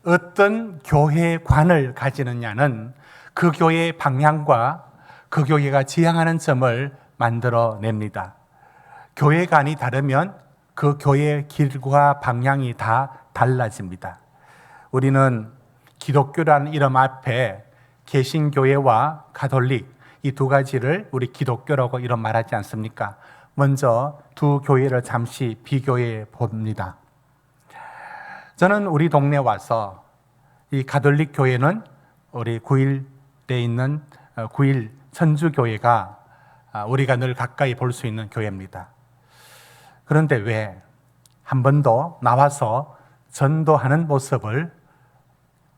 어떤 교회관을 가지느냐는 그 교회의 방향과 그 교회가 지향하는 점을 만들어냅니다. 교회관이 다르면 그 교회의 길과 방향이 다 달라집니다. 우리는 기독교라는 이름 앞에 개신교회와 가톨릭 이 두 가지를 우리 기독교라고 이름 말하지 않습니까? 먼저 두 교회를 잠시 비교해 봅니다. 저는 우리 동네 와서 이 가톨릭 교회는 우리 9일대에 있는 9일 천주교회가 우리가 늘 가까이 볼 수 있는 교회입니다. 그런데 왜 한 번도 나와서 전도하는 모습을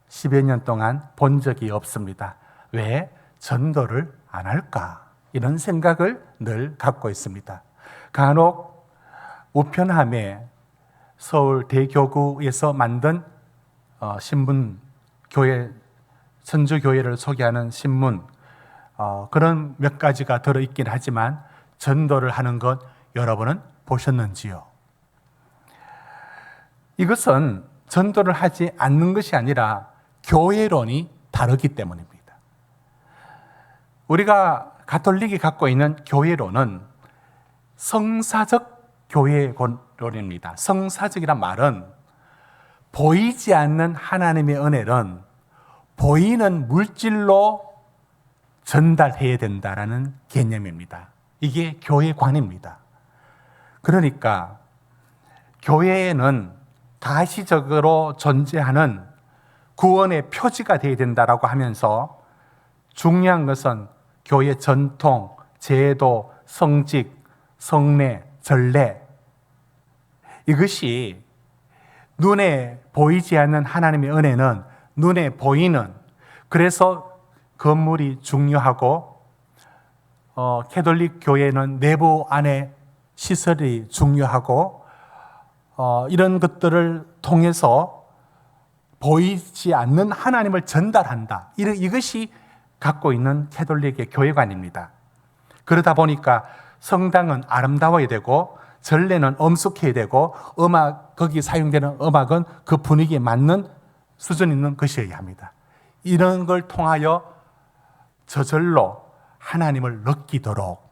10여 년 동안 본 적이 없습니다. 왜 전도를 안 할까? 이런 생각을 늘 갖고 있습니다. 간혹 우편함에 서울 대교구에서 만든 신문, 교회, 천주교회를 소개하는 신문, 그런 몇 가지가 들어있긴 하지만 전도를 하는 것 여러분은 보셨는지요? 이것은 전도를 하지 않는 것이 아니라 교회론이 다르기 때문입니다. 우리가 가톨릭이 갖고 있는 교회론은 성사적 교회론입니다. 성사적이란 말은 보이지 않는 하나님의 은혜는 보이는 물질로 전달해야 된다라는 개념입니다. 이게 교회관입니다. 그러니까 교회에는 가시적으로 존재하는 구원의 표지가 되어야 된다라고 하면서 중요한 것은 교회 전통, 제도, 성직, 성례, 전례 이것이 눈에 보이지 않는 하나님의 은혜는 눈에 보이는 그래서 건물이 중요하고 캐톨릭 교회는 내부 안에 시설이 중요하고 이런 것들을 통해서 보이지 않는 하나님을 전달한다. 이것이 갖고 있는 캐톨릭의 교회관입니다. 그러다 보니까 성당은 아름다워야 되고 전례는 엄숙해야 되고 거기 사용되는 음악은 그 분위기에 맞는 수준 있는 것이어야 합니다. 이런 걸 통하여 저절로 하나님을 느끼도록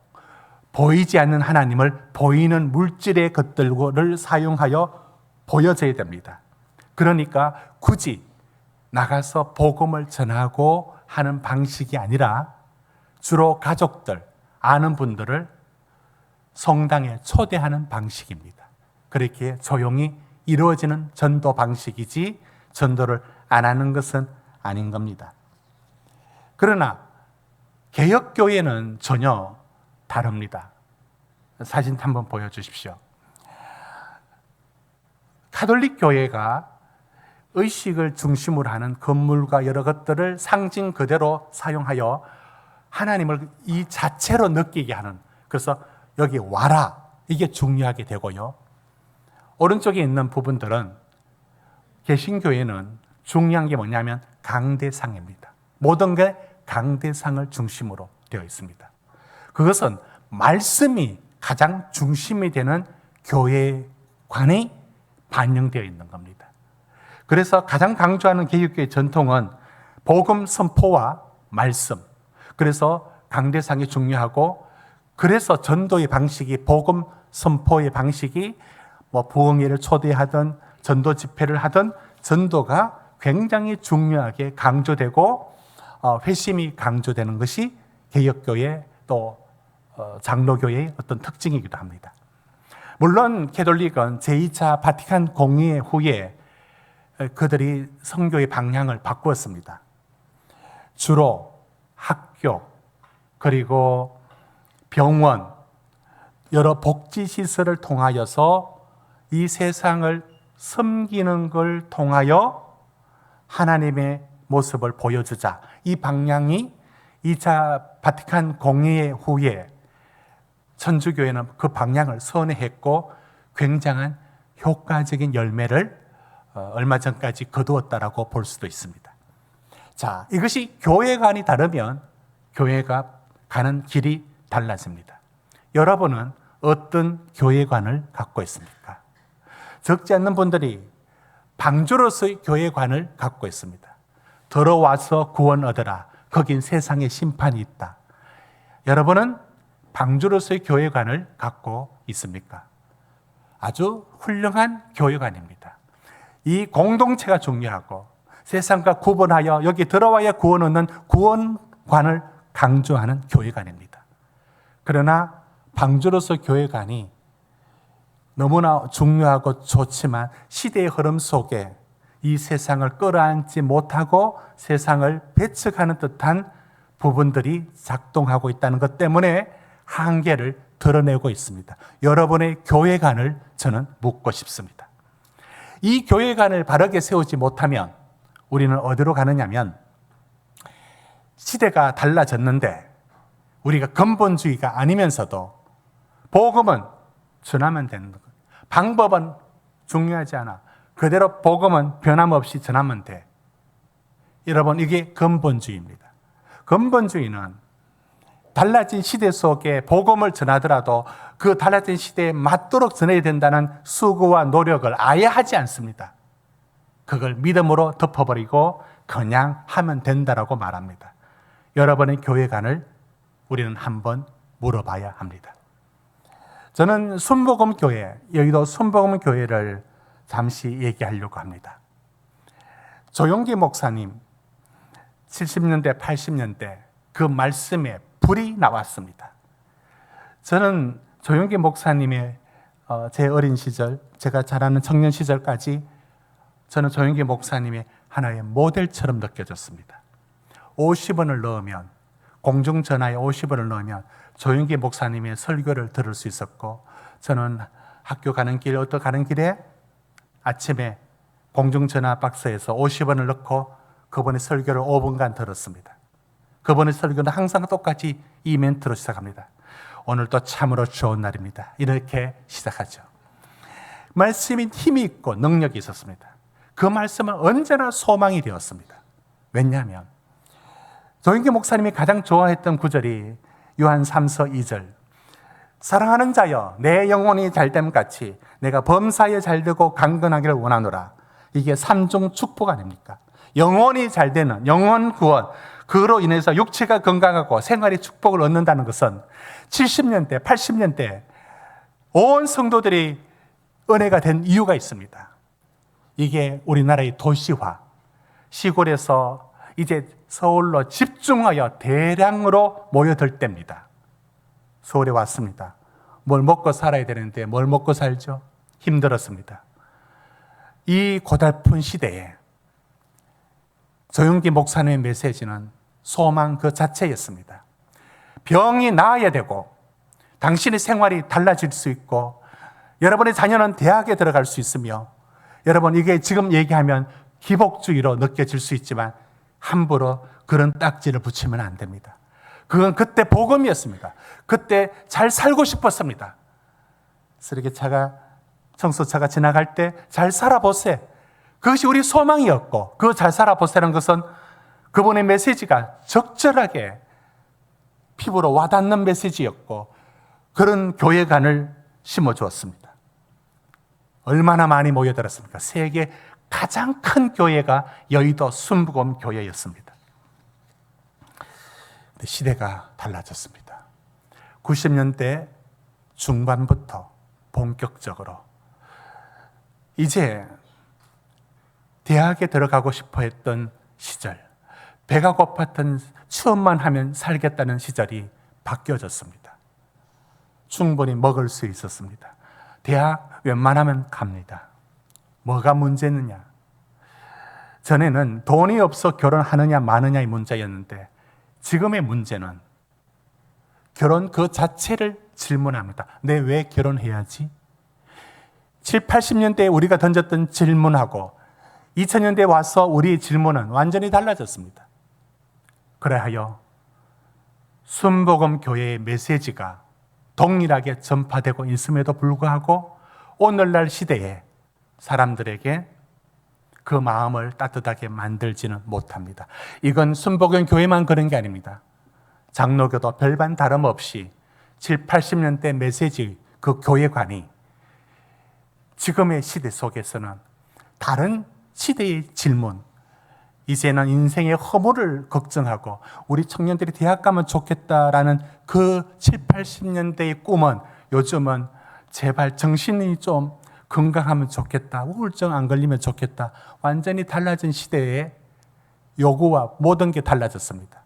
보이지 않는 하나님을 보이는 물질의 것들을 사용하여 보여줘야 됩니다. 그러니까 굳이 나가서 복음을 전하고 하는 방식이 아니라 주로 가족들, 아는 분들을 성당에 초대하는 방식입니다. 그렇게 조용히 이루어지는 전도 방식이지 전도를 안 하는 것은 아닌 겁니다. 그러나 개혁교회는 전혀 다릅니다. 사진 한번 보여주십시오. 가톨릭 교회가 의식을 중심으로 하는 건물과 여러 것들을 상징 그대로 사용하여 하나님을 이 자체로 느끼게 하는, 그래서 여기 와라 이게 중요하게 되고요. 오른쪽에 있는 부분들은 개신교회는 중요한 게 뭐냐면 강대상입니다. 모든 게 강대상을 중심으로 되어 있습니다. 그것은 말씀이 가장 중심이 되는 교회관이 반영되어 있는 겁니다. 그래서 가장 강조하는 개혁교회 전통은 복음 선포와 말씀. 그래서 강대상이 중요하고, 그래서 전도의 방식이 복음 선포의 방식이 부흥회를 초대하든 전도 집회를 하든 전도가 굉장히 중요하게 강조되고 회심이 강조되는 것이 개혁교회 또 장로교회의 어떤 특징이기도 합니다. 물론 캐톨릭은 제2차 바티칸 공의회 후에 그들이 선교의 방향을 바꾸었습니다. 주로 학교 그리고 병원 여러 복지시설을 통하여서 이 세상을 섬기는 걸 통하여 하나님의 모습을 보여주자. 이 방향이 2차 바티칸 공의회 후에 천주교회는 그 방향을 선회했고 굉장한 효과적인 열매를 얼마 전까지 거두었다라고 볼 수도 있습니다. 자, 이것이 교회관이 다르면 교회가 가는 길이 달라집니다. 여러분은 어떤 교회관을 갖고 있습니까? 적지 않는 분들이 방주로서의 교회관을 갖고 있습니다. 들어와서 구원 얻으라. 거긴 세상의 심판이 있다. 여러분은 방주로서의 교회관을 갖고 있습니까? 아주 훌륭한 교회관입니다. 이 공동체가 중요하고 세상과 구분하여 여기 들어와야 구원 얻는 구원관을 강조하는 교회관입니다. 그러나 방주로서 교회관이 너무나 중요하고 좋지만 시대의 흐름 속에 이 세상을 끌어안지 못하고 세상을 배척하는 듯한 부분들이 작동하고 있다는 것 때문에 한계를 드러내고 있습니다. 여러분의 교회관을 저는 묻고 싶습니다. 이 교회관을 바르게 세우지 못하면 우리는 어디로 가느냐면 시대가 달라졌는데 우리가 근본주의가 아니면서도 복음은 전하면 되는 것. 방법은 중요하지 않아. 그대로 복음은 변함없이 전하면 돼. 여러분, 이게 근본주의입니다. 근본주의는 달라진 시대 속에 복음을 전하더라도 그 달라진 시대에 맞도록 전해야 된다는 수고와 노력을 아예 하지 않습니다. 그걸 믿음으로 덮어버리고 그냥 하면 된다라고 말합니다. 여러분의 교회관을 우리는 한번 물어봐야 합니다. 저는 순복음교회, 여의도 순복음교회를 잠시 얘기하려고 합니다. 조용기 목사님 70년대, 80년대 그 말씀에 불이 나왔습니다. 저는 조용기 목사님의 제 어린 시절, 제가 자라는 청년 시절까지 저는 조용기 목사님의 하나의 모델처럼 느껴졌습니다. 50원을 넣으면, 공중전화에 50원을 넣으면 조용기 목사님의 설교를 들을 수 있었고, 저는 학교 가는 길, 어떤 가는 길에 아침에 공중전화 박스에서 50원을 넣고 그분의 설교를 5분간 들었습니다. 그분의 설교는 항상 똑같이 이 멘트로 시작합니다. 오늘도 참으로 좋은 날입니다. 이렇게 시작하죠. 말씀이 힘이 있고 능력이 있었습니다. 그 말씀은 언제나 소망이 되었습니다. 왜냐하면 조용기 목사님이 가장 좋아했던 구절이 요한 3서 2절, 사랑하는 자여 내 영혼이 잘됨 같이 내가 범사에 잘되고 강건하기를 원하노라. 이게 삼중 축복 아닙니까? 영혼이 잘되는 영혼 구원, 그로 인해서 육체가 건강하고 생활의 축복을 얻는다는 것은 70년대, 80년대 온 성도들이 은혜가 된 이유가 있습니다. 이게 우리나라의 도시화, 시골에서 이제 서울로 집중하여 대량으로 모여들 때입니다. 서울에 왔습니다. 뭘 먹고 살아야 되는데 뭘 먹고 살죠? 힘들었습니다. 이 고달픈 시대에 조용기 목사님의 메시지는 소망 그 자체였습니다. 병이 나아야 되고 당신의 생활이 달라질 수 있고 여러분의 자녀는 대학에 들어갈 수 있으며, 여러분 이게 지금 얘기하면 기복주의로 느껴질 수 있지만 함부로 그런 딱지를 붙이면 안 됩니다. 그건 그때 복음이었습니다. 그때 잘 살고 싶었습니다. 쓰레기차가, 청소차가 지나갈 때 잘 살아보세. 그것이 우리 소망이었고, 그 잘 살아보세라는 것은 그분의 메시지가 적절하게 피부로 와닿는 메시지였고, 그런 교회관을 심어주었습니다. 얼마나 많이 모여들었습니까? 세계 가장 큰 교회가 여의도 순복음 교회였습니다. 근데 시대가 달라졌습니다. 90년대 중반부터 본격적으로 이제 대학에 들어가고 싶어 했던 시절, 배가 고팠던 취업만 하면 살겠다는 시절이 바뀌어졌습니다. 충분히 먹을 수 있었습니다. 대학 웬만하면 갑니다. 뭐가 문제느냐? 전에는 돈이 없어 결혼하느냐 마느냐의 문제였는데 지금의 문제는 결혼 그 자체를 질문합니다. 내 왜 결혼해야지? 7, 80년대에 우리가 던졌던 질문하고 2000년대에 와서 우리의 질문은 완전히 달라졌습니다. 그래하여 순복음 교회의 메시지가 동일하게 전파되고 있음에도 불구하고 오늘날 시대에 사람들에게 그 마음을 따뜻하게 만들지는 못합니다. 이건 순복음 교회만 그런 게 아닙니다. 장로교도 별반 다름없이 7, 80년대 메시지 그 교회관이 지금의 시대 속에서는 다른 시대의 질문, 이제는 인생의 허물을 걱정하고 우리 청년들이 대학 가면 좋겠다라는 그 7, 80년대의 꿈은 요즘은 제발 정신이 좀 건강하면 좋겠다, 우울증 안 걸리면 좋겠다, 완전히 달라진 시대에 요구와 모든 게 달라졌습니다.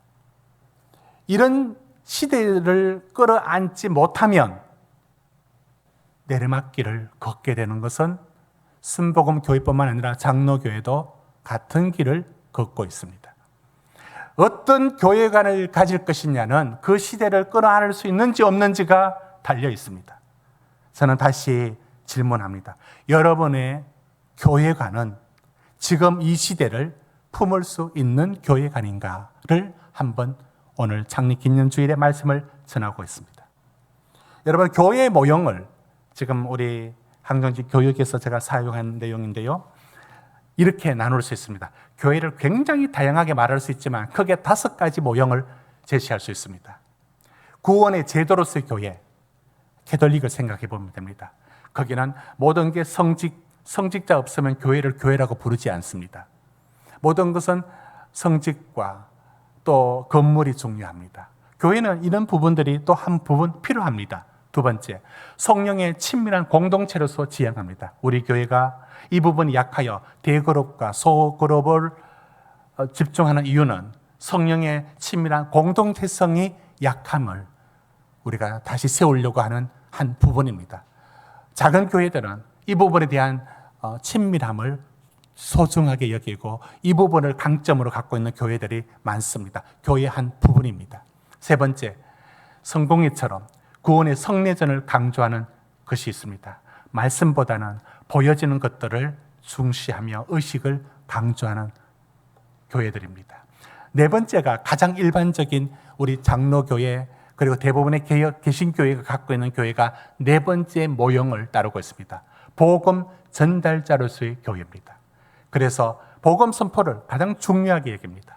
이런 시대를 끌어안지 못하면 내리막길을 걷게 되는 것은 순복음 교회뿐만 아니라 장로교회도 같은 길을 걷고 있습니다. 어떤 교회관을 가질 것이냐는 그 시대를 끌어안을 수 있는지 없는지가 달려 있습니다. 저는 다시 질문합니다. 여러분의 교회관은 지금 이 시대를 품을 수 있는 교회관인가를 한번 오늘 창립 기념주일의 말씀을 전하고 있습니다. 여러분, 교회 모형을 지금 우리 항정지 교육에서 제가 사용한 내용인데요, 이렇게 나눌 수 있습니다. 교회를 굉장히 다양하게 말할 수 있지만 크게 5가지 모형을 제시할 수 있습니다. 구원의 제도로서의 교회, 캐톨릭을 생각해 보면 됩니다. 거기는 모든 게 성직자 없으면 교회를 교회라고 부르지 않습니다. 모든 것은 성직과 또 건물이 중요합니다. 교회는 이런 부분들이 또 한 부분 필요합니다. 두 번째, 성령의 친밀한 공동체로서 지향합니다. 우리 교회가 이 부분이 약하여 대그룹과 소그룹을 집중하는 이유는 성령의 친밀한 공동체성이 약함을 우리가 다시 세우려고 하는 한 부분입니다. 작은 교회들은 이 부분에 대한 친밀함을 소중하게 여기고 이 부분을 강점으로 갖고 있는 교회들이 많습니다. 교회의 한 부분입니다. 세 번째, 성공회처럼 구원의 성례전을 강조하는 것이 있습니다. 말씀보다는 보여지는 것들을 중시하며 의식을 강조하는 교회들입니다. 네 번째가 가장 일반적인 우리 장로교회 그리고 대부분의 개신교회가 갖고 있는 교회가 네 번째 모형을 따르고 있습니다. 복음 전달자로서의 교회입니다. 그래서 복음 선포를 가장 중요하게 여깁니다.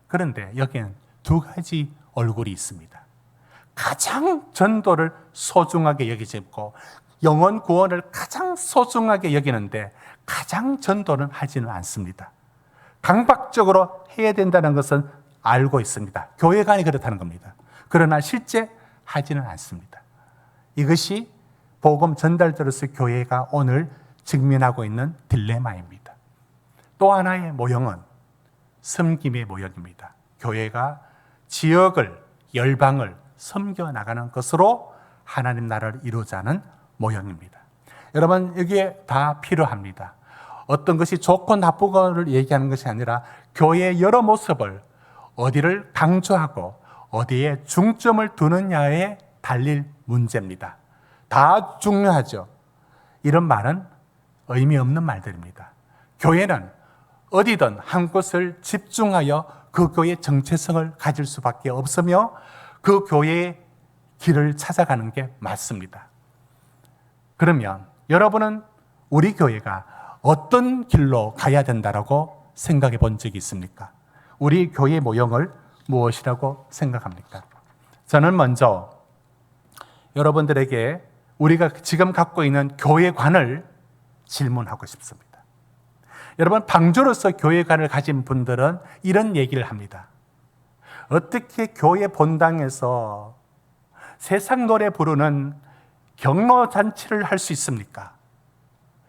그런데 여기는 2가지 얼굴이 있습니다. 가장 전도를 소중하게 여기고 영혼 구원을 가장 소중하게 여기는데 가장 전도는 하지는 않습니다. 강박적으로 해야 된다는 것은 알고 있습니다. 교회관이 그렇다는 겁니다. 그러나 실제 하지는 않습니다. 이것이 복음 전달자로서 교회가 오늘 직면하고 있는 딜레마입니다. 또 하나의 모형은 섬김의 모형입니다. 교회가 지역을, 열방을 섬겨나가는 것으로 하나님 나라를 이루자 하는 모형입니다. 여러분, 여기에 다 필요합니다. 어떤 것이 좋고 나쁘고를 얘기하는 것이 아니라 교회의 여러 모습을 어디를 강조하고 어디에 중점을 두느냐에 달릴 문제입니다. 다 중요하죠. 이런 말은 의미 없는 말들입니다. 교회는 어디든 한 곳을 집중하여 그 교회의 정체성을 가질 수밖에 없으며 그 교회의 길을 찾아가는 게 맞습니다. 그러면 여러분은 우리 교회가 어떤 길로 가야 된다라고 생각해 본 적이 있습니까? 우리 교회 모형을 무엇이라고 생각합니까? 저는 먼저 여러분들에게 우리가 지금 갖고 있는 교회관을 질문하고 싶습니다. 여러분, 방주로서 교회관을 가진 분들은 이런 얘기를 합니다. 어떻게 교회 본당에서 세상 노래 부르는 경로 잔치를 할 수 있습니까?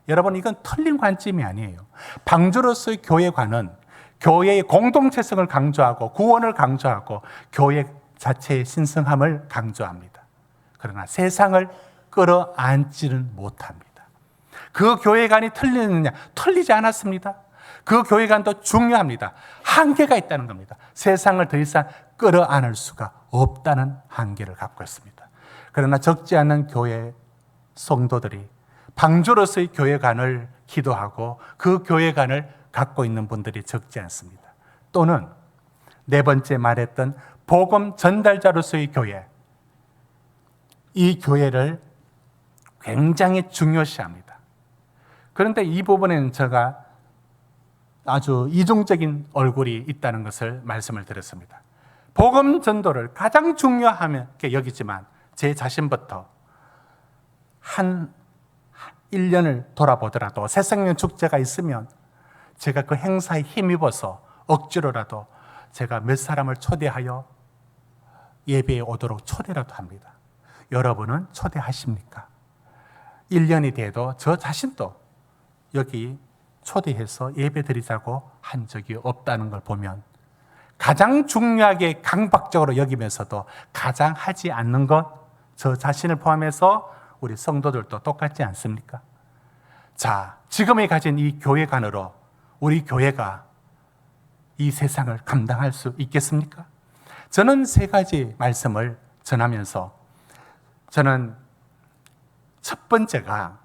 여러분, 이건 틀린 관점이 아니에요. 방주로서의 교회관은 교회의 공동체성을 강조하고 구원을 강조하고 교회 자체의 신성함을 강조합니다. 그러나 세상을 끌어안지는 못합니다. 그 교회관이 틀리느냐? 틀리지 않았습니다. 그 교회관도 중요합니다. 한계가 있다는 겁니다. 세상을 더 이상 끌어안을 수가 없다는 한계를 갖고 있습니다. 그러나 적지 않은 교회 성도들이 방주로서의 교회관을 기도하고 그 교회관을 갖고 있는 분들이 적지 않습니다. 또는 네 번째 말했던 복음 전달자로서의 교회, 이 교회를 굉장히 중요시합니다. 그런데 이 부분에는 제가 아주 이중적인 얼굴이 있다는 것을 말씀을 드렸습니다. 복음 전도를 가장 중요하게 여기지만 제 자신부터 1년을 돌아보더라도 새생명 축제가 있으면 제가 그 행사에 힘입어서 억지로라도 제가 몇 사람을 초대하여 예배에 오도록 초대라도 합니다. 여러분은 초대하십니까? 1년이 돼도 저 자신도 여기 초대해서 예배 드리자고 한 적이 없다는 걸 보면 가장 중요하게 강박적으로 여기면서도 가장 하지 않는 것, 저 자신을 포함해서 우리 성도들도 똑같지 않습니까? 자, 지금에 가진 이 교회관으로 우리 교회가 이 세상을 감당할 수 있겠습니까? 저는 세 가지 말씀을 전하면서 저는 첫 번째가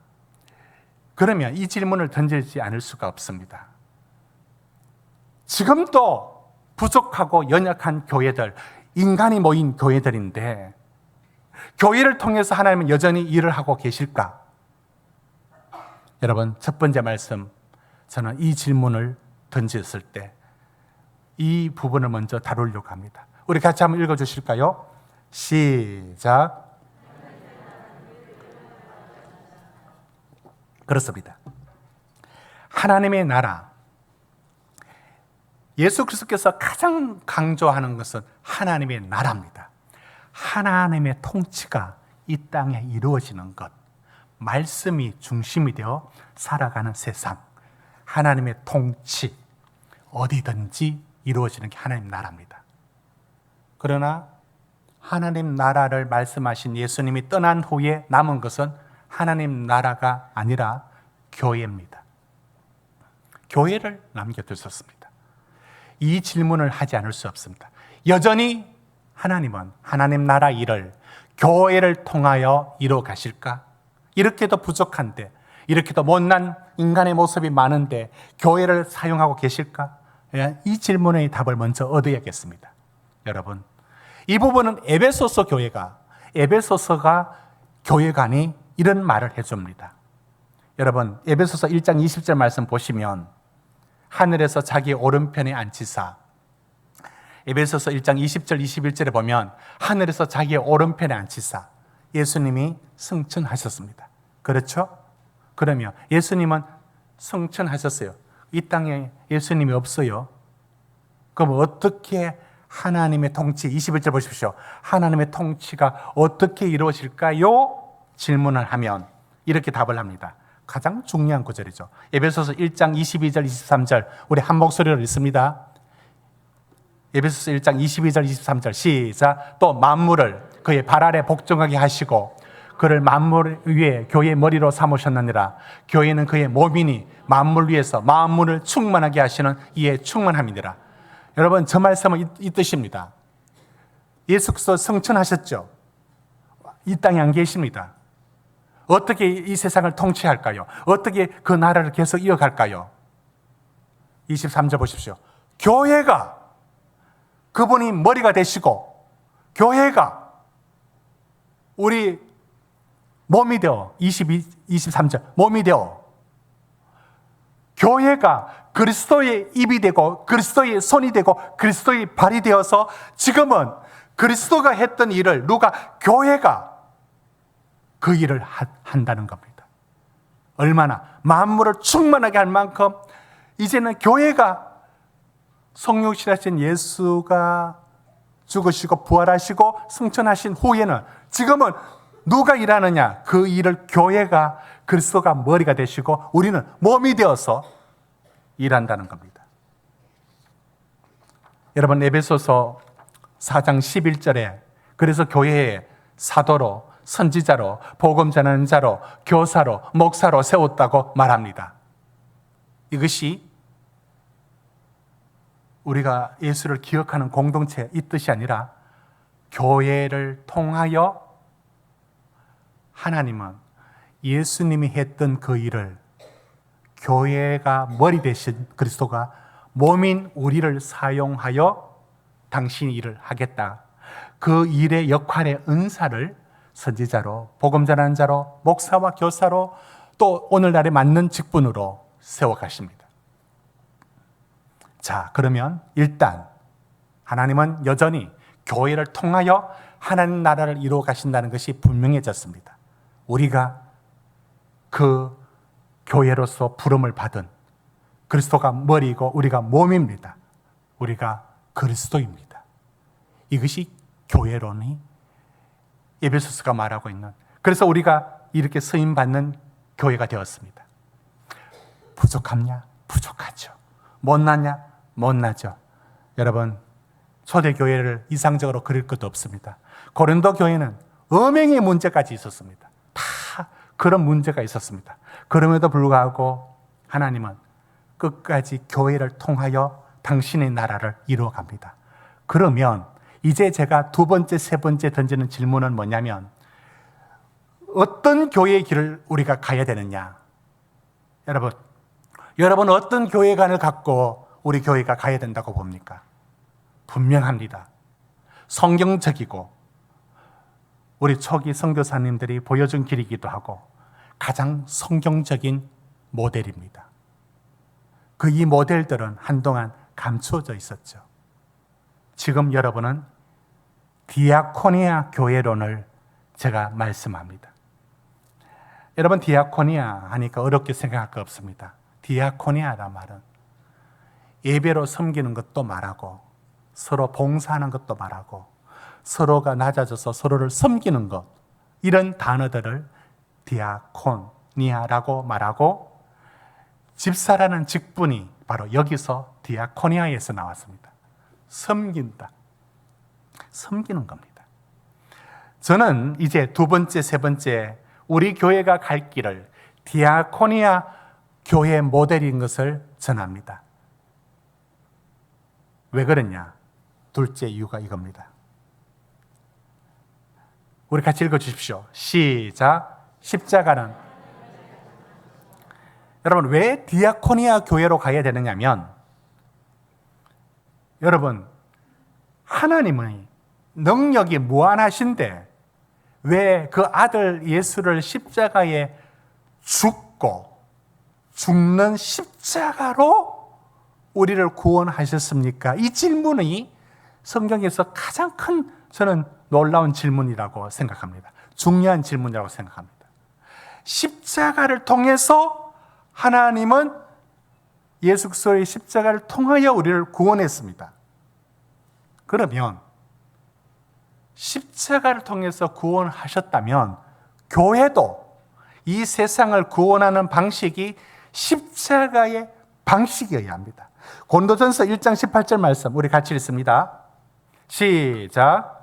그러면 이 질문을 던지지 않을 수가 없습니다. 지금도 부족하고 연약한 교회들, 인간이 모인 교회들인데 교회를 통해서 하나님은 여전히 일을 하고 계실까? 여러분, 첫 번째 말씀, 저는 이 질문을 던졌을 때 이 부분을 먼저 다루려고 합니다. 우리 같이 한번 읽어주실까요? 시작. 그렇습니다. 하나님의 나라, 예수 그리스도께서 가장 강조하는 것은 하나님의 나라입니다. 하나님의 통치가 이 땅에 이루어지는 것, 말씀이 중심이 되어 살아가는 세상, 하나님의 통치, 어디든지 이루어지는 게 하나님 나라입니다. 그러나 하나님 나라를 말씀하신 예수님이 떠난 후에 남은 것은 하나님 나라가 아니라 교회입니다. 교회를 남겨두셨습니다. 이 질문을 하지 않을 수 없습니다. 여전히 하나님은 하나님 나라 일을 교회를 통하여 이루어 가실까? 이렇게도 부족한데, 이렇게도 못난 인간의 모습이 많은데 교회를 사용하고 계실까? 이 질문의 답을 먼저 얻어야겠습니다. 여러분, 이 부분은 에베소서가 교회관이 이런 말을 해줍니다. 여러분, 에베소서 1장 20절 말씀 보시면 하늘에서 자기 오른편에 앉히사, 에베소서 1장 20절 21절에 보면 하늘에서 자기의 오른편에 앉히사, 예수님이 승천하셨습니다. 그렇죠? 그러면 예수님은 승천하셨어요. 이 땅에 예수님이 없어요. 그럼 어떻게 하나님의 통치, 21절 보십시오. 하나님의 통치가 어떻게 이루어질까요? 질문을 하면 이렇게 답을 합니다. 가장 중요한 구절이죠. 에베소서 1장 22절 23절 우리 한 목소리로 읽습니다. 에베소서 1장 22절 23절 시작. 또 만물을 그의 발 아래 복종하게 하시고 그를 만물 위에 교회의 머리로 삼으셨느니라. 교회는 그의 몸이니 만물 위에서 만물을 충만하게 하시는 이에 충만함이니라. 여러분, 저 말씀은 이 뜻입니다. 예수 그리스도 승천하셨죠. 이 땅에 안 계십니다. 어떻게 이 세상을 통치할까요? 어떻게 그 나라를 계속 이어갈까요? 23절 보십시오. 교회가 그분이 머리가 되시고 교회가 우리 몸이 되어 23절 몸이 되어 교회가 그리스도의 입이 되고 그리스도의 손이 되고 그리스도의 발이 되어서 지금은 그리스도가 했던 일을 교회가 그 일을 한다는 겁니다. 얼마나 만물을 충만하게 할 만큼 이제는 교회가 성육신하신 예수가 죽으시고 부활하시고 승천하신 후에는 지금은 누가 일하느냐? 그 일을 교회가 그리스도가 머리가 되시고 우리는 몸이 되어서 일한다는 겁니다. 여러분, 에베소서 4장 11절에 그래서 교회에 사도로 선지자로 복음 전하는 자로 교사로 목사로 세웠다고 말합니다. 이것이 우리가 예수를 기억하는 공동체 이 뜻이 아니라 교회를 통하여 하나님은 예수님이 했던 그 일을 교회가 머리 대신 그리스도가 몸인 우리를 사용하여 당신이 일을 하겠다. 그 일의 역할의 은사를 선지자로 복음 전하는 자로 목사와 교사로 또 오늘날에 맞는 직분으로 세워가십니다. 자, 그러면 일단 하나님은 여전히 교회를 통하여 하나님 나라를 이루어 가신다는 것이 분명해졌습니다. 우리가 그 교회로서 부름을 받은 그리스도가 머리이고 우리가 몸입니다. 우리가 그리스도입니다. 이것이 교회론이 에베소서가 말하고 있는, 그래서 우리가 이렇게 쓰임받는 교회가 되었습니다. 부족하냐? 부족하죠. 못나냐? 못나죠. 여러분, 초대교회를 이상적으로 그릴 것도 없습니다. 고린도 교회는 음행의 문제까지 있었습니다. 다 그런 문제가 있었습니다. 그럼에도 불구하고 하나님은 끝까지 교회를 통하여 당신의 나라를 이루어갑니다. 그러면 이제 제가 두 번째, 세 번째 던지는 질문은 뭐냐면, 어떤 교회의 길을 우리가 가야 되느냐? 여러분 어떤 교회관을 갖고 우리 교회가 가야 된다고 봅니까? 분명합니다. 성경적이고 우리 초기 선교사님들이 보여준 길이기도 하고 가장 성경적인 모델입니다. 이 모델들은 한동안 감추어져 있었죠. 지금 여러분은 디아코니아 교회론을 제가 말씀합니다. 여러분, 디아코니아 하니까 어렵게 생각할 거 없습니다. 디아코니아란 말은 예배로 섬기는 것도 말하고 서로 봉사하는 것도 말하고 서로가 낮아져서 서로를 섬기는 것, 이런 단어들을 디아코니아라고 말하고, 집사라는 직분이 바로 여기서 디아코니아에서 나왔습니다. 섬긴다. 섬기는 겁니다. 저는 이제 두 번째, 세 번째 우리 교회가 갈 길을 디아코니아 교회 모델인 것을 전합니다. 왜 그러냐? 둘째 이유가 이겁니다. 우리 같이 읽어주십시오. 시작. 십자가는, 여러분, 왜 디아코니아 교회로 가야 되느냐면, 여러분, 하나님의 능력이 무한하신데 왜 그 아들 예수를 십자가에 죽는 십자가로 우리를 구원하셨습니까? 이 질문이 성경에서 가장 큰, 저는 놀라운 질문이라고 생각합니다. 중요한 질문이라고 생각합니다. 십자가를 통해서 하나님은 예수 그리스도의 십자가를 통하여 우리를 구원했습니다. 그러면 십자가를 통해서 구원하셨다면 교회도 이 세상을 구원하는 방식이 십자가의 방식이어야 합니다. 고린도전서 1장 18절 말씀 우리 같이 읽습니다. 시작.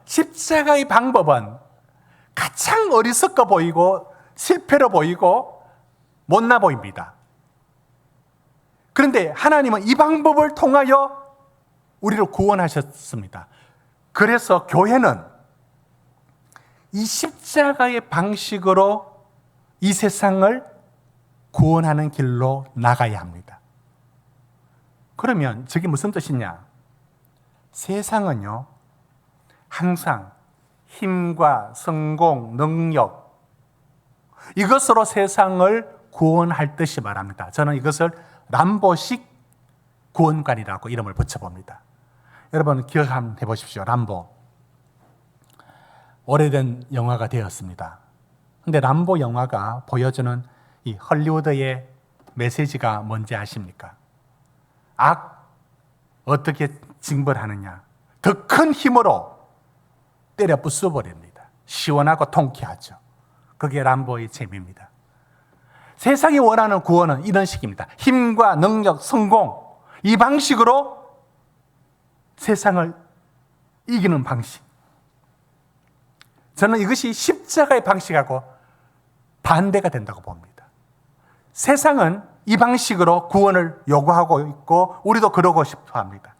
십자가의 방법은 가장 어리석어 보이고 실패로 보이고 못나 보입니다. 그런데 하나님은 이 방법을 통하여 우리를 구원하셨습니다. 그래서 교회는 이 십자가의 방식으로 이 세상을 구원하는 길로 나가야 합니다. 그러면 저게 무슨 뜻이냐? 세상은요, 항상 힘과 성공, 능력, 이것으로 세상을 구원할 듯이 말합니다. 저는 이것을 람보식 구원관이라고 이름을 붙여봅니다. 여러분 기억 한번 해보십시오. 람보. 오래된 영화가 되었습니다. 그런데 람보 영화가 보여주는 이 헐리우드의 메시지가 뭔지 아십니까? 악 어떻게 징벌하느냐? 더 큰 힘으로 때려 부숴버립니다. 시원하고 통쾌하죠. 그게 람보의 재미입니다. 세상이 원하는 구원은 이런 식입니다. 힘과 능력, 성공, 이 방식으로 세상을 이기는 방식. 저는 이것이 십자가의 방식하고 반대가 된다고 봅니다. 세상은 이 방식으로 구원을 요구하고 있고 우리도 그러고 싶어 합니다.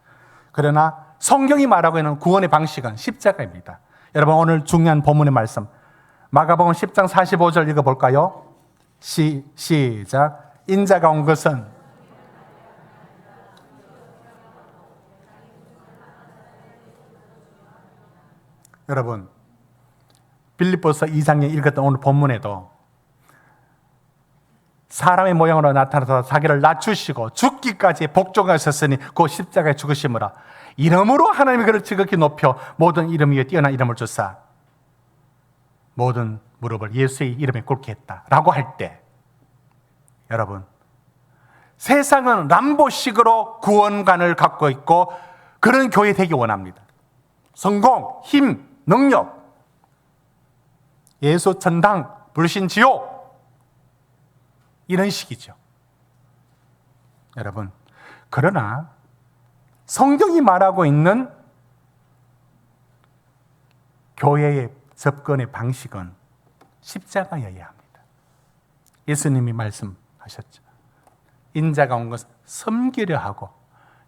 그러나 성경이 말하고 있는 구원의 방식은 십자가입니다. 여러분 오늘 중요한 본문의 말씀 마가복음 10장 45절 읽어볼까요? 시작. 인자가 온 것은 여러분 빌립보서 2장에 읽었던 오늘 본문에도 사람의 모양으로 나타나서 자기를 낮추시고 죽기까지 복종하셨으니 그 십자가에 죽으심으로 이름으로 하나님의 그를 지극히 높여 모든 이름 위에 뛰어난 이름을 주사 모든 무릎을 예수의 이름에 꿇게 했다라고 할 때, 여러분, 세상은 람보식으로 구원관을 갖고 있고 그런 교회 되기 원합니다. 성공, 힘, 능력, 예수 천당, 불신 지옥, 이런 식이죠. 여러분, 그러나 성경이 말하고 있는 교회의 접근의 방식은 십자가여야 합니다. 예수님이 말씀하셨죠. 인자가 온 것은 섬기려 하고,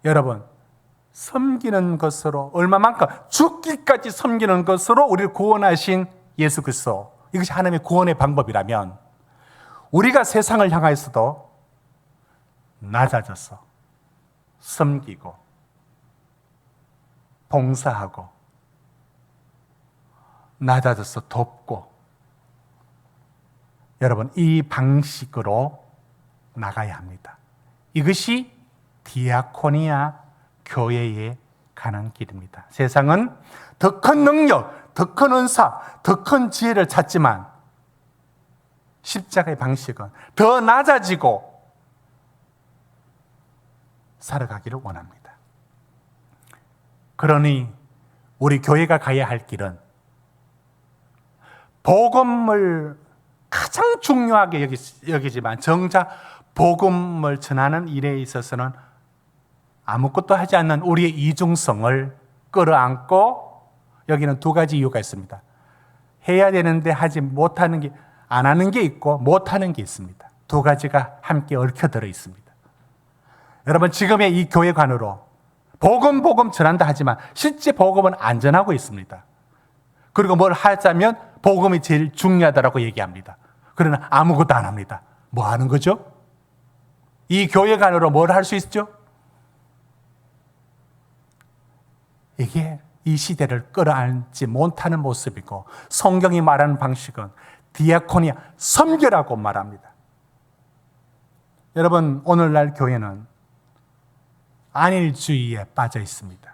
여러분, 섬기는 것으로, 얼마만큼 죽기까지 섬기는 것으로 우리를 구원하신 예수 그리스도, 이것이 하나님의 구원의 방법이라면 우리가 세상을 향하여서도 낮아져서 섬기고 봉사하고 낮아져서 돕고, 여러분, 이 방식으로 나가야 합니다. 이것이 디아코니아 교회에 가는 길입니다. 세상은 더 큰 능력, 더 큰 은사, 더 큰 지혜를 찾지만 십자가의 방식은 더 낮아지고 살아가기를 원합니다. 그러니 우리 교회가 가야 할 길은 복음을 가장 중요하게 여기지만 정작 복음을 전하는 일에 있어서는 아무것도 하지 않는 우리의 이중성을 끌어안고, 여기는 두 가지 이유가 있습니다. 해야 되는데 하지 못하는 게, 안 하는 게 있고 못하는 게 있습니다. 두 가지가 함께 얽혀들어 있습니다. 여러분, 지금의 이 교회관으로 복음 전한다 하지만 실제 복음은 안 전하고 있습니다. 그리고 뭘 하자면 복음이 제일 중요하다라고 얘기합니다. 그러나 아무것도 안 합니다. 뭐 하는 거죠? 이 교회관으로 뭘 할 수 있죠? 이게 이 시대를 끌어안지 못하는 모습이고, 성경이 말하는 방식은 디아코니아, 섬겨라고 말합니다. 여러분, 오늘날 교회는 안일주의에 빠져 있습니다.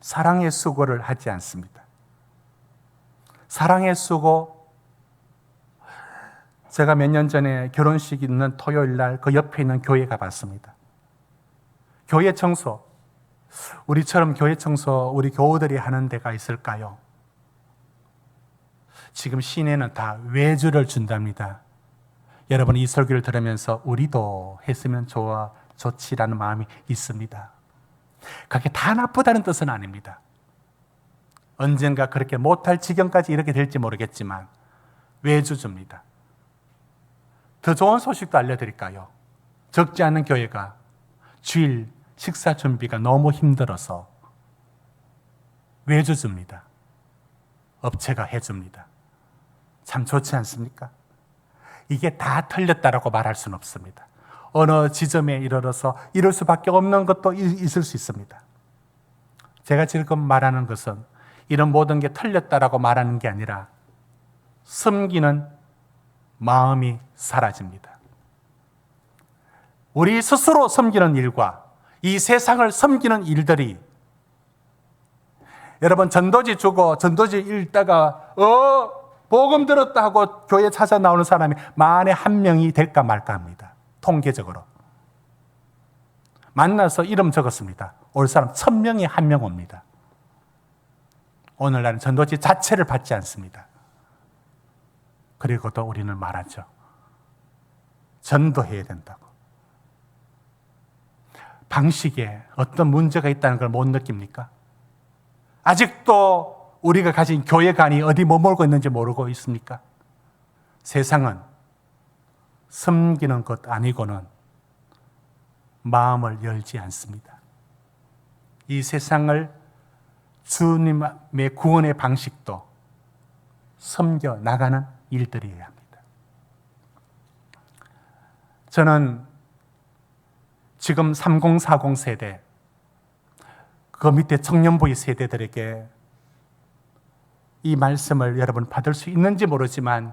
사랑의 수고를 하지 않습니다. 사랑의 수고, 제가 몇 년 전에 결혼식 있는 토요일 날 그 옆에 있는 교회 가봤습니다. 교회 청소, 우리처럼 교회 청소 우리 교우들이 하는 데가 있을까요? 지금 시내는 다 외주를 준답니다. 여러분, 이 설교를 들으면서 우리도 했으면 좋지라는 마음이 있습니다. 그게 다 나쁘다는 뜻은 아닙니다. 언젠가 그렇게 못할 지경까지 이렇게 될지 모르겠지만 외주 줍니다. 더 좋은 소식도 알려드릴까요? 적지 않은 교회가 주일 식사 준비가 너무 힘들어서 외주 줍니다. 업체가 해줍니다. 참 좋지 않습니까? 이게 다 틀렸다라고 말할 수는 없습니다. 어느 지점에 이르러서 이럴 수밖에 없는 것도 있을 수 있습니다. 제가 지금 말하는 것은 이런 모든 게 틀렸다라고 말하는 게 아니라 섬기는 마음이 사라집니다. 우리 스스로 섬기는 일과 이 세상을 섬기는 일들이, 여러분, 전도지 주고 전도지 읽다가 복음 들었다 하고 교회 찾아 나오는 사람이 만에 한 명이 될까 말까 합니다. 통계적으로 만나서 이름 적었습니다. 올 사람 1000명에 1명 옵니다. 오늘날은 전도지 자체를 받지 않습니다. 그리고도 우리는 말하죠. 전도해야 된다고. 방식에 어떤 문제가 있다는 걸 못 느낍니까? 아직도 우리가 가진 교회관이 어디 머물고 있는지 모르고 있습니까? 세상은 섬기는 것 아니고는 마음을 열지 않습니다. 이 세상을 주님의 구원의 방식도 섬겨 나가는 일들이어야 합니다. 저는 지금 3040 세대, 그 밑에 청년부의 세대들에게 이 말씀을 여러분 받을 수 있는지 모르지만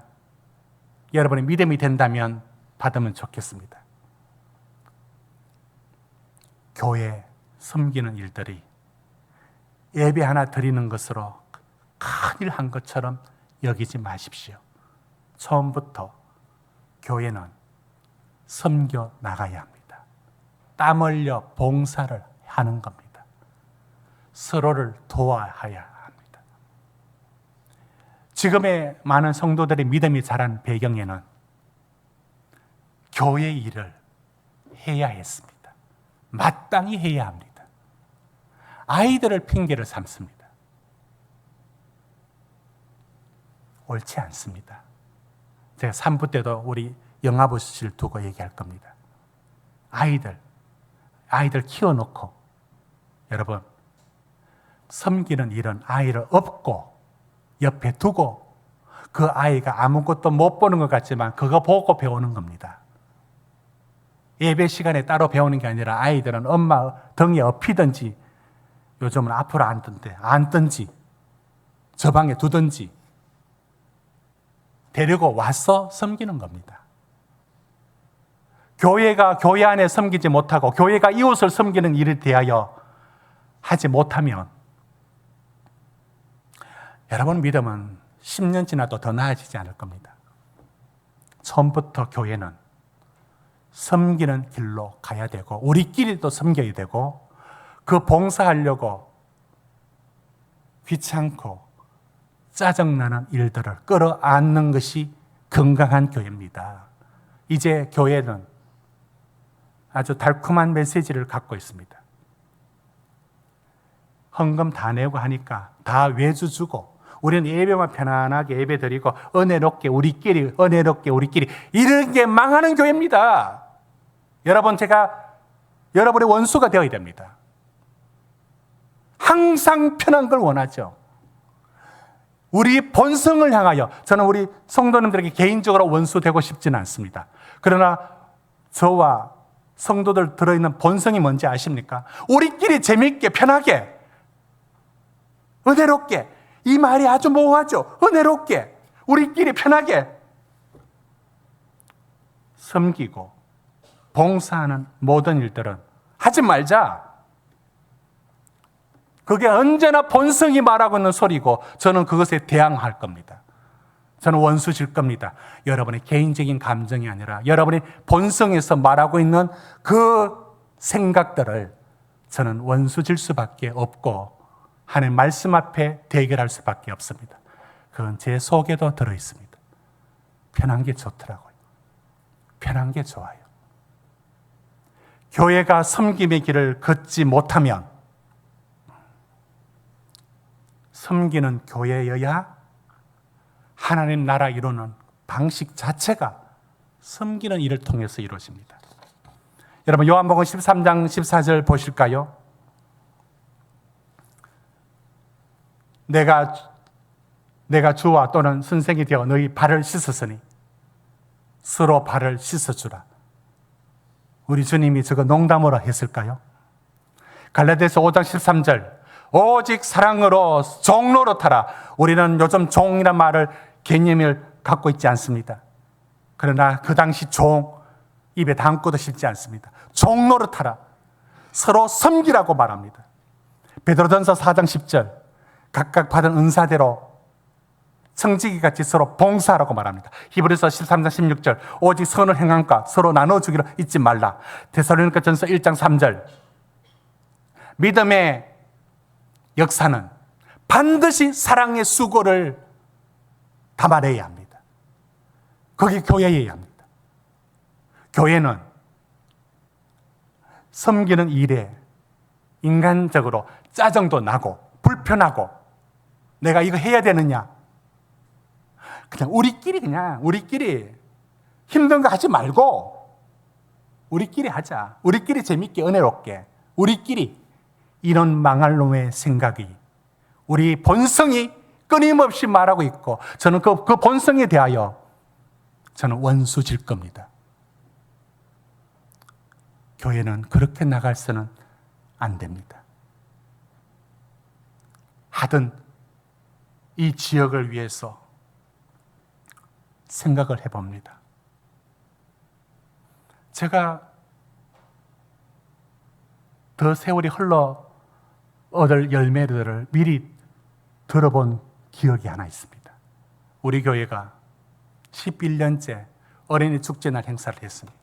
여러분의 믿음이 된다면 받으면 좋겠습니다. 교회 섬기는 일들이 예배 하나 드리는 것으로 큰일 한 것처럼 여기지 마십시오. 처음부터 교회는 섬겨 나가야 합니다. 땀 흘려 봉사를 하는 겁니다. 서로를 도와야 합니다. 지금의 많은 성도들의 믿음이 자란 배경에는 교회 일을 해야 했습니다. 마땅히 해야 합니다. 아이들을 핑계를 삼습니다. 옳지 않습니다. 제가 3부 때도 우리 영아부실 두고 얘기할 겁니다. 아이들 키워놓고 여러분 섬기는 일은 아이를 업고 옆에 두고 그 아이가 아무것도 못 보는 것 같지만 그거 보고 배우는 겁니다. 예배 시간에 따로 배우는 게 아니라 아이들은 엄마 등에 업히든지 요즘은 앞으로 앉든지 저 방에 두든지 데리고 와서 섬기는 겁니다. 교회가 교회 안에 섬기지 못하고 교회가 이웃을 섬기는 일에 대하여 하지 못하면 여러분 믿음은 10년 지나도 더 나아지지 않을 겁니다. 처음부터 교회는 섬기는 길로 가야 되고 우리끼리도 섬겨야 되고 그 봉사하려고 귀찮고 짜증나는 일들을 끌어안는 것이 건강한 교회입니다. 이제 교회는 아주 달콤한 메시지를 갖고 있습니다. 헌금 다 내고 하니까 다 외주 주고 우리는 예배만 편안하게 예배 드리고 은혜롭게 우리끼리 이런 게 망하는 교회입니다. 여러분 제가 여러분의 원수가 되어야 됩니다. 항상 편한 걸 원하죠. 우리 본성을 향하여 저는 우리 성도님들에게 개인적으로 원수 되고 싶지는 않습니다. 그러나 저와 성도들 들어있는 본성이 뭔지 아십니까? 우리끼리 재미있게 편하게 은혜롭게 이 말이 아주 모호하죠. 은혜롭게 우리끼리 편하게 섬기고 봉사하는 모든 일들은 하지 말자. 그게 언제나 본성이 말하고 있는 소리고 저는 그것에 대항할 겁니다. 저는 원수 질 겁니다. 여러분의 개인적인 감정이 아니라 여러분의 본성에서 말하고 있는 그 생각들을 저는 원수 질 수밖에 없고 하나님 말씀 앞에 대결할 수밖에 없습니다. 그건 제 속에도 들어있습니다. 편한 게 좋더라고요. 편한 게 좋아요. 교회가 섬김의 길을 걷지 못하면 섬기는 교회여야 하나님 나라 이루는 방식 자체가 섬기는 일을 통해서 이루어집니다. 여러분 요한복음 13장 14절 보실까요? 내가 주와 또는 선생이 되어 너희 발을 씻었으니 서로 발을 씻어주라. 우리 주님이 저거 농담으로 했을까요? 갈라디아서 5장 13절 오직 사랑으로 종노릇하라. 우리는 요즘 종이란 말을 개념을 갖고 있지 않습니다. 그러나 그 당시 종 입에 담고도 싶지 않습니다. 종노릇하라. 서로 섬기라고 말합니다. 베드로전서 4장 10절 각각 받은 은사대로 청지기같이 서로 봉사하라고 말합니다. 히브리서 13장 16절 오직 선을 행함과 서로 나눠주기로 잊지 말라. 데살로니가전서 1장 3절 믿음의 역사는 반드시 사랑의 수고를 담아내야 합니다. 그게 교회여야 합니다. 교회는 섬기는 일에 인간적으로 짜증도 나고 불편하고 내가 이거 해야 되느냐 그냥 우리끼리 힘든 거 하지 말고 우리끼리 하자. 우리끼리 재밌게 은혜롭게 우리끼리 이런 망할 놈의 생각이 우리 본성이 끊임없이 말하고 있고 저는 그 본성에 대하여 저는 원수질 겁니다. 교회는 그렇게 나갈서는 안 됩니다. 하든 이 지역을 위해서 생각을 해봅니다. 제가 더 세월이 흘러 얻을 열매들을 미리 들어본 기억이 하나 있습니다. 우리 교회가 11년째 어린이 축제날 행사를 했습니다.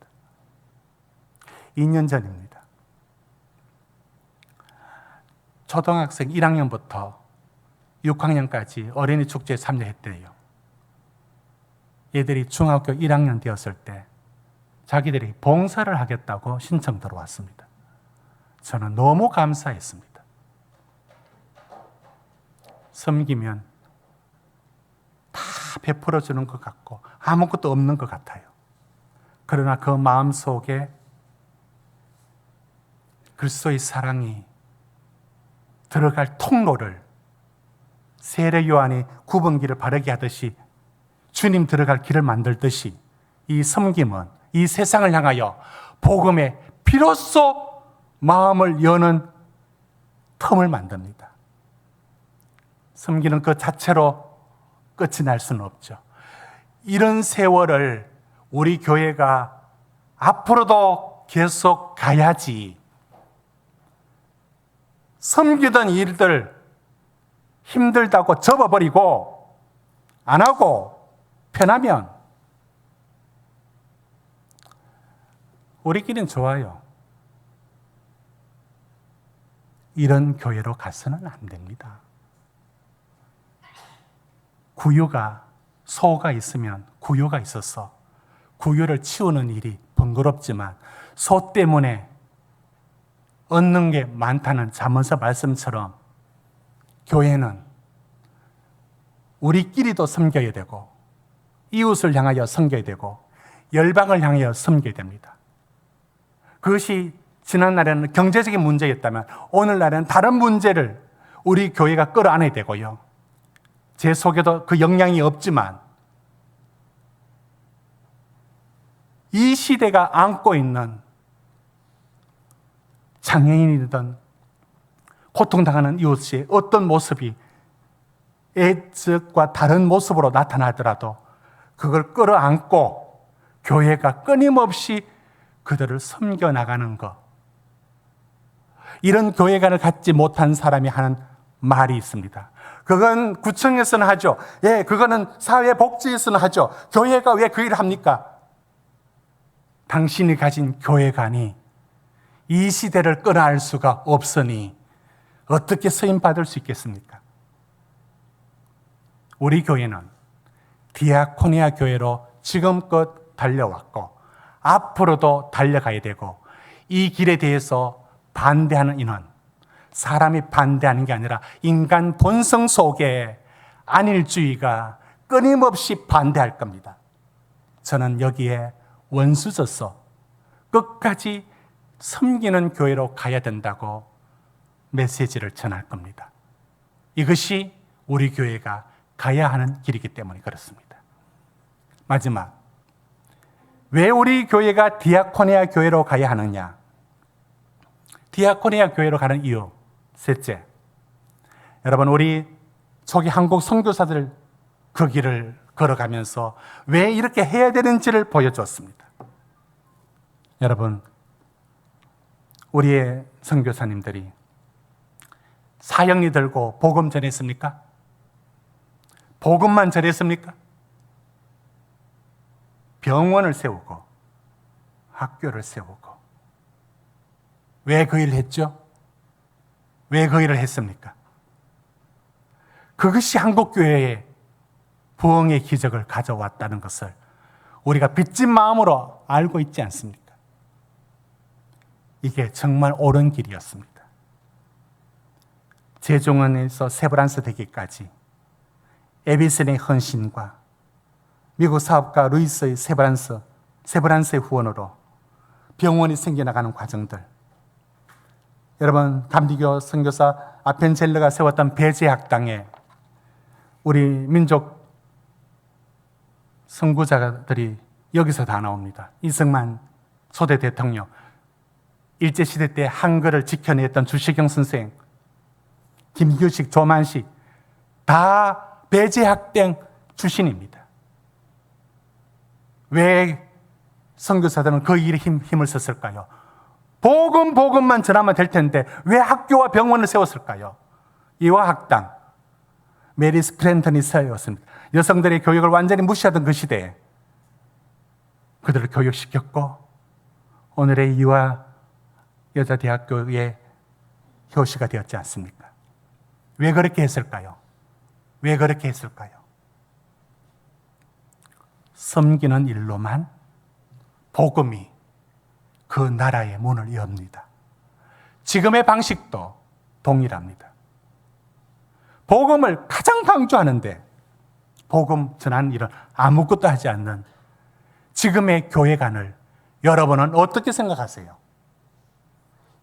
2년 전입니다. 초등학생 1학년부터 6학년까지 어린이 축제에 참여했대요. 얘들이 중학교 1학년 되었을 때 자기들이 봉사를 하겠다고 신청 들어왔습니다. 저는 너무 감사했습니다. 섬기면 다 베풀어주는 것 같고 아무것도 없는 것 같아요. 그러나 그 마음속에 그리스도의 사랑이 들어갈 통로를 세례 요한이 구번기를 바르게 하듯이 주님 들어갈 길을 만들듯이 이 섬김은 이 세상을 향하여 복음에 비로소 마음을 여는 틈을 만듭니다. 섬기는 그 자체로 끝이 날 수는 없죠. 이런 세월을 우리 교회가 앞으로도 계속 가야지. 섬기던 일들 힘들다고 접어버리고 안 하고 편하면 우리끼리는 좋아요. 이런 교회로 가서는 안 됩니다. 구유가 소가 있으면 구유가 있어서 구유를 치우는 일이 번거롭지만 소 때문에 얻는 게 많다는 잠언서 말씀처럼 교회는 우리끼리도 섬겨야 되고 이웃을 향하여 섬겨야 되고 열방을 향하여 섬겨야 됩니다. 그것이 지난날에는 경제적인 문제였다면 오늘날에는 다른 문제를 우리 교회가 끌어안아야 되고요. 제 속에도 그 역량이 없지만 이 시대가 안고 있는 장애인이든 고통당하는 이웃의 어떤 모습이 애적과 다른 모습으로 나타나더라도 그걸 끌어안고 교회가 끊임없이 그들을 섬겨나가는 것. 이런 교회관을 갖지 못한 사람이 하는 말이 있습니다. 그건 구청에서는 하죠. 예, 그거는 사회복지에서는 하죠. 교회가 왜 그 일을 합니까? 당신이 가진 교회관이 이 시대를 끌어낼 수가 없으니 어떻게 쓰임받을 수 있겠습니까? 우리 교회는 디아코니아 교회로 지금껏 달려왔고 앞으로도 달려가야 되고 이 길에 대해서 반대하는 인원, 사람이 반대하는 게 아니라 인간 본성 속에 안일주의가 끊임없이 반대할 겁니다. 저는 여기에 원수져서 끝까지 섬기는 교회로 가야 된다고 메시지를 전할 겁니다. 이것이 우리 교회가 가야 하는 길이기 때문에 그렇습니다. 마지막, 왜 우리 교회가 디아코니아 교회로 가야 하느냐? 디아코니아 교회로 가는 이유, 셋째, 여러분 우리 초기 한국 선교사들 그 길을 걸어가면서 왜 이렇게 해야 되는지를 보여줬습니다. 여러분, 우리의 선교사님들이 사형리 들고 복음 전했습니까? 복음만 전했습니까? 병원을 세우고 학교를 세우고 왜 그 일을 했죠? 왜 그 일을 했습니까? 그것이 한국교회의 부흥의 기적을 가져왔다는 것을 우리가 빚진 마음으로 알고 있지 않습니까? 이게 정말 옳은 길이었습니다. 제종원에서 세브란스 되기까지 에비슨의 헌신과 미국 사업가 루이스의 세브란스의 후원으로 병원이 생겨나가는 과정들, 여러분 감리교 선교사 아펜젤러가 세웠던 배제학당에 우리 민족 선구자들이 여기서 다 나옵니다. 이승만 초대 대통령, 일제시대 때 한글을 지켜냈던 주시경 선생, 김규식, 조만식 다 배제학당 출신입니다. 왜 선교사들은 그 일에 힘을 썼을까요? 복음만 전하면 될 텐데 왜 학교와 병원을 세웠을까요? 이화학당, 메리 스크랜턴이 세웠습니다. 여성들의 교육을 완전히 무시하던 그 시대에 그들을 교육시켰고 오늘의 이화 여자대학교의 효시가 되었지 않습니까? 왜 그렇게 했을까요? 왜 그렇게 했을까요? 섬기는 일로만 복음이 그 나라의 문을 엽니다. 지금의 방식도 동일합니다. 복음을 가장 강조하는데 복음 전하는 일은 아무것도 하지 않는 지금의 교회관을 여러분은 어떻게 생각하세요?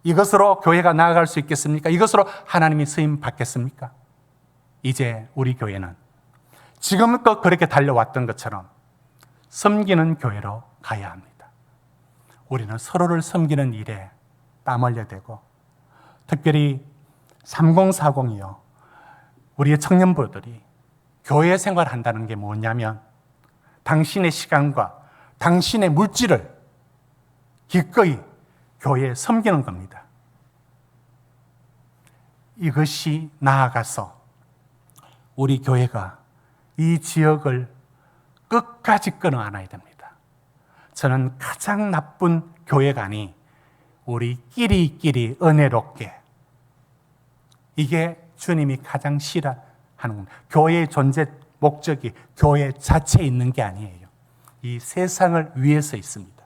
이것으로 교회가 나아갈 수 있겠습니까? 이것으로 하나님이 쓰임 받겠습니까? 이제 우리 교회는 지금껏 그렇게 달려왔던 것처럼 섬기는 교회로 가야 합니다. 우리는 서로를 섬기는 일에 땀 흘려야 되고 특별히 3040이요. 우리의 청년부들이 교회 생활한다는 게 뭐냐면 당신의 시간과 당신의 물질을 기꺼이 교회에 섬기는 겁니다. 이것이 나아가서 우리 교회가 이 지역을 끝까지 끊어 안아야 됩니다. 저는 가장 나쁜 교회관이 우리끼리 은혜롭게, 이게 주님이 가장 싫어하는 겁니다. 교회의 존재 목적이 교회 자체에 있는 게 아니에요. 이 세상을 위해서 있습니다.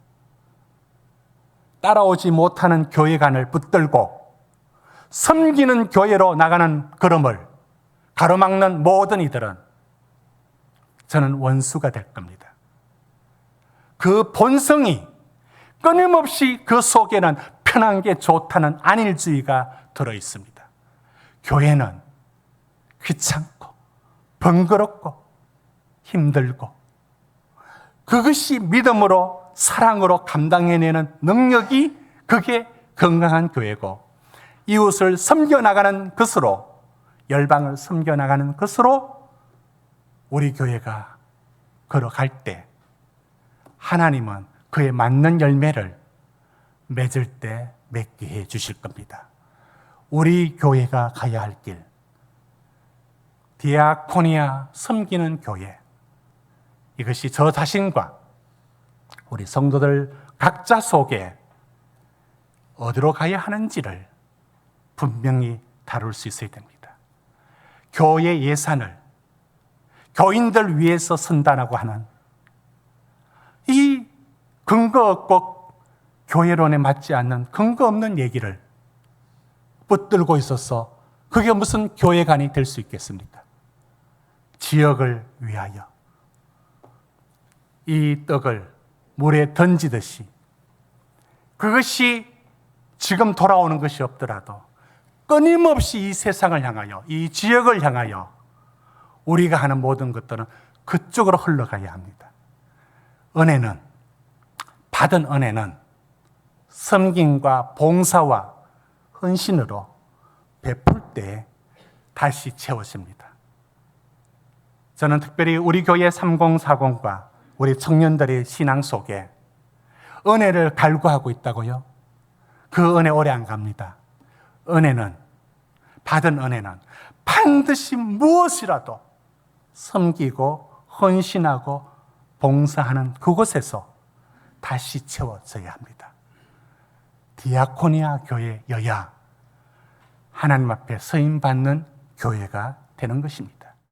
따라오지 못하는 교회관을 붙들고 섬기는 교회로 나가는 걸음을 가로막는 모든 이들은 저는 원수가 될 겁니다. 그 본성이 끊임없이 그 속에는 편한 게 좋다는 안일주의가 들어있습니다. 교회는 귀찮고 번거롭고 힘들고 그것이 믿음으로 사랑으로 감당해내는 능력이 그게 건강한 교회고 이웃을 섬겨나가는 것으로 열방을 섬겨나가는 것으로 우리 교회가 걸어갈 때 하나님은 그에 맞는 열매를 맺을 때 맺게 해 주실 겁니다. 우리 교회가 가야 할 길, 디아코니아 섬기는 교회, 이것이 저 자신과 우리 성도들 각자 속에 어디로 가야 하는지를 분명히 다룰 수 있어야 됩니다. 교회 예산을 교인들 위해서 쓴다라고 하는 이 근거 없고 교회론에 맞지 않는 근거 없는 얘기를 붙들고 있어서 그게 무슨 교회관이 될 수 있겠습니까? 지역을 위하여 이 떡을 물에 던지듯이 그것이 지금 돌아오는 것이 없더라도 끊임없이 이 세상을 향하여 이 지역을 향하여 우리가 하는 모든 것들은 그쪽으로 흘러가야 합니다. 은혜는, 받은 은혜는 섬김과 봉사와 헌신으로 베풀 때 다시 채워집니다. 저는 특별히 우리 교회 3040과 우리 청년들의 신앙 속에 은혜를 갈구하고 있다고요? 그 은혜 오래 안 갑니다. 은혜는, 받은 은혜는 반드시 무엇이라도 섬기고 헌신하고 봉사하는 그곳에서 다시 채워져야 합니다. 디아코니아 교회여야 하나님 앞에 서임받는 교회가 되는 것입니다.